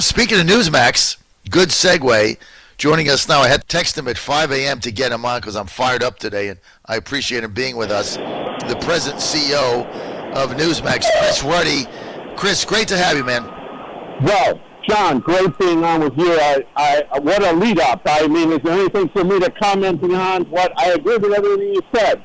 Speaking of Newsmax, good segue. Joining us now, I had to text him at 5 a.m. to get him on because I'm fired up today, and I appreciate him being with us. The president CEO of Newsmax, Chris Ruddy. Chris, great to have you, man. Well, John, great being on with you. I what a lead up. I mean, is there anything for me to comment on? What I agree with everything you said.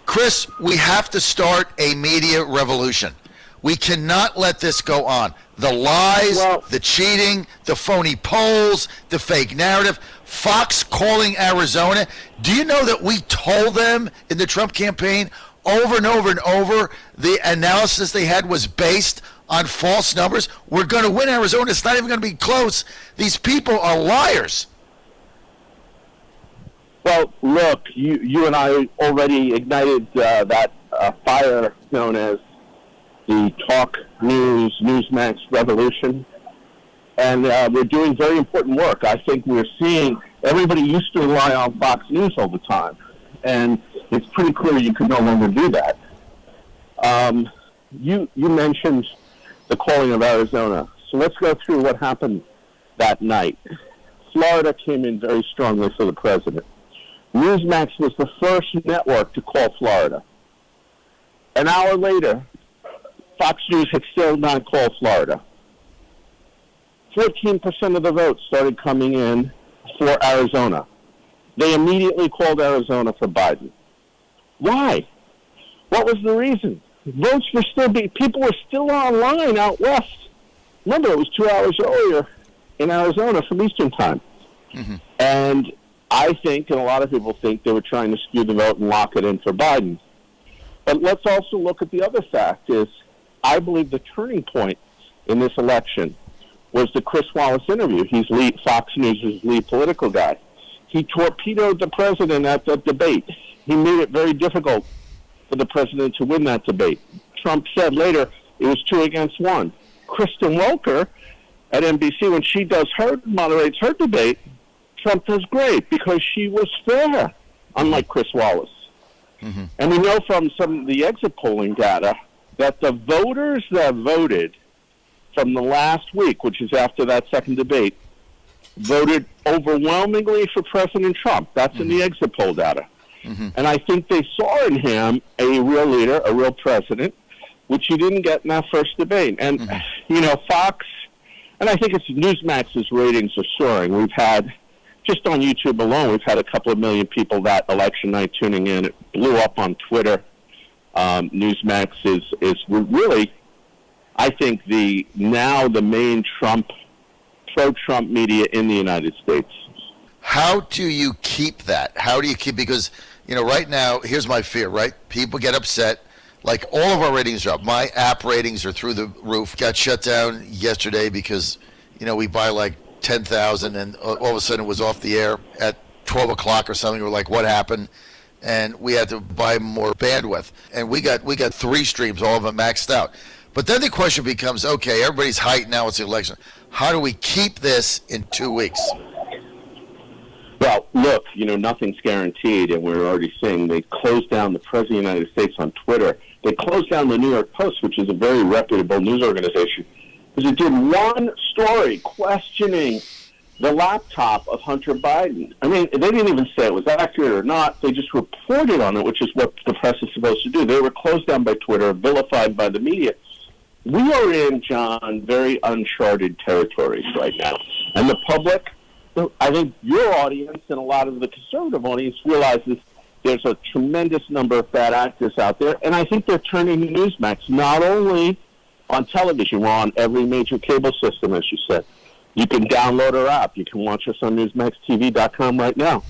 Chris, we have to start a media revolution. We cannot let this go on. The lies, the cheating, the phony polls, the fake narrative, Fox calling Arizona. Do you know that we told them in the Trump campaign over and over and over the analysis they had was based on false numbers? We're going to win Arizona. It's not even going to be close. These people are liars. Well, look, you and I already ignited that fire known as the Talk News, Newsmax revolution, and we're doing very important work. I think we're seeing everybody used to rely on Fox News all the time, and it's pretty clear you could no longer do that. You mentioned the calling of Arizona, so let's go through what happened that night. Florida came in very strongly for the president. Newsmax was the first network to call Florida. An hour later, Fox News had still not called Florida. 14% of the votes started coming in for Arizona. They immediately called Arizona for Biden. Why? What was the reason? Votes were still people were still online out west. Remember, it was 2 hours earlier in Arizona from Eastern time. Mm-hmm. And I think, and a lot of people think, they were trying to skew the vote and lock it in for Biden. But let's also look at the other fact is, I believe the turning point in this election was the Chris Wallace interview. He's Fox News' lead political guy. He torpedoed the president at the debate. He made it very difficult for the president to win that debate. Trump said later it was 2 against 1. Kristen Welker at NBC, when she moderates her debate, Trump does great because she was fair, unlike Chris Wallace. Mm-hmm. And we know from some of the exit polling data that the voters that voted from the last week, which is after that second debate, voted overwhelmingly for President Trump. That's in the exit poll data. Mm-hmm. And I think they saw in him a real leader, a real president, which he didn't get in that first debate. And, Fox, and I think it's Newsmax's ratings are soaring. We've had, just on YouTube alone, we've had a couple of million people that election night tuning in. It blew up on Twitter. Newsmax is really, I think, the main pro-Trump media in the United States. How do you keep that? Because, right now, here's my fear, right? People get upset. Like, all of our ratings are up. My app ratings are through the roof. Got shut down yesterday because, we buy like 10,000 and all of a sudden it was off the air at 12 o'clock or something. We're like, what happened? And we had to buy more bandwidth. And we got 3 streams, all of them maxed out. But then the question becomes, okay, everybody's hyped now, it's the election. How do we keep this in 2 weeks? Well, look, nothing's guaranteed, and we're already seeing they closed down the President of the United States on Twitter. They closed down the New York Post, which is a very reputable news organization, because it did one story questioning the laptop of Hunter Biden. I mean, they didn't even say it was accurate or not. They just reported on it, which is what the press is supposed to do. They were closed down by Twitter, vilified by the media. We are in, John, very uncharted territories right now. And the public, I think your audience and a lot of the conservative audience realizes there's a tremendous number of bad actors out there. And I think they're turning to Newsmax, not only on television. We're on every major cable system, as you said. You can download our app. You can watch us on NewsmaxTV.com right now.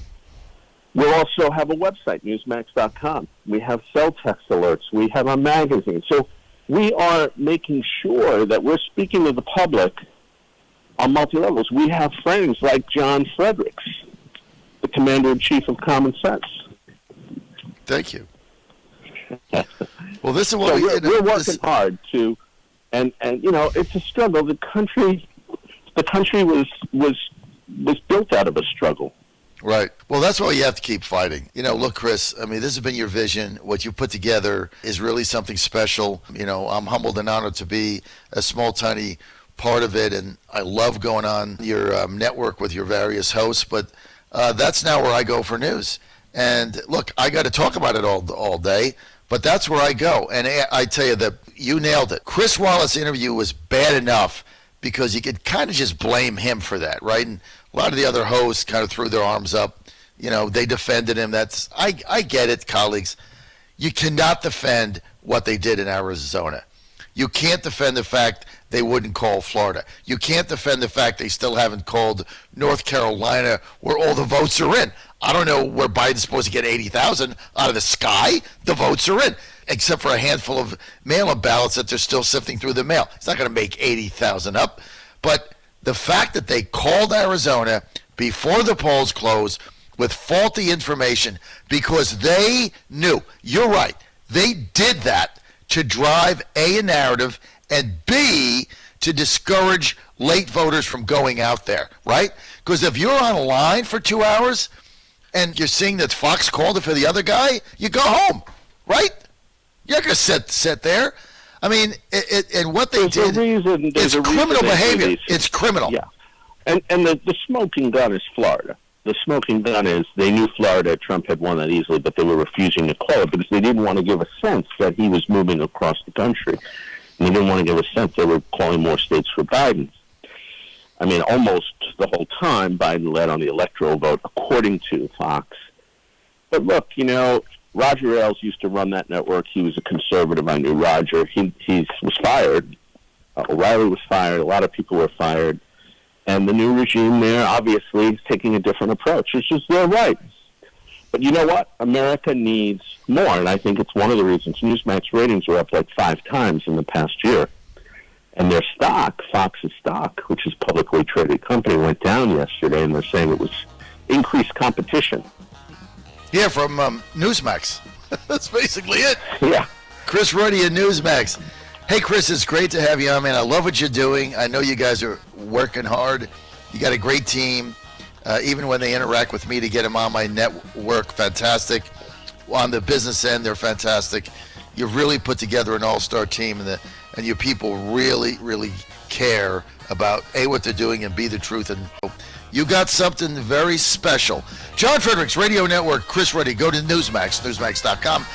We also have a website, Newsmax.com. We have cell text alerts. We have a magazine. So we are making sure that we're speaking to the public on multi-levels. We have friends like John Fredericks, the Commander-in-Chief of Common Sense. Thank you. Well, this is what we're working hard to, and it's a struggle. The country was built out of a struggle. Right. Well, that's why you have to keep fighting. Look, Chris, I mean, this has been your vision. What you put together is really something special. I'm humbled and honored to be a small, tiny part of it, and I love going on your network with your various hosts, but that's now where I go for news. And look, I got to talk about it all day, but that's where I go. And I tell you that you nailed it. Chris Wallace's interview was bad enough because you could kind of just blame him for that, right? And a lot of the other hosts kind of threw their arms up. They defended him. I get it, colleagues. You cannot defend what they did in Arizona. You can't defend the fact they wouldn't call Florida. You can't defend the fact they still haven't called North Carolina, where all the votes are in. I don't know where Biden's supposed to get 80,000 out of the sky. The votes are in, except for a handful of mail-in ballots that they're still sifting through the mail. It's not going to make 80,000 up. But the fact that they called Arizona before the polls closed with faulty information because they knew, you're right, they did that to drive a narrative, and B, to discourage late voters from going out there, right? Because if you're on a line for 2 hours and you're seeing that Fox called it for the other guy, you go home, right? You're not going to sit there. I mean, and what they did, it's criminal behavior. It's criminal. Yeah. And the smoking gun is Florida. The smoking gun is they knew Florida, Trump had won that easily, but they were refusing to call it because they didn't want to give a sense that he was moving across the country. And they didn't want to give a sense they were calling more states for Biden. I mean, almost the whole time, Biden led on the electoral vote, according to Fox. But look, Roger Ailes used to run that network. He was a conservative. I knew Roger. He was fired. O'Reilly was fired. A lot of people were fired. And the new regime there, obviously, is taking a different approach, which is their right. But you know what? America needs more, and I think it's one of the reasons Newsmax ratings are up like 5 times in the past year. And their stock, Fox's stock, which is a publicly traded company, went down yesterday, and they're saying it was increased competition. Yeah, from Newsmax. That's basically it. Yeah. Chris Ruddy and Newsmax. Hey, Chris, it's great to have you on, man. I love what you're doing. I know you guys are working hard. You got a great team. Even when they interact with me to get them on my network, fantastic. On the business end, they're fantastic. You've really put together an all-star team, and you people really, really care about, A, what they're doing, and B, the truth. And you got something very special. John Fredericks Radio Network, Chris Ruddy. Go to Newsmax, newsmax.com.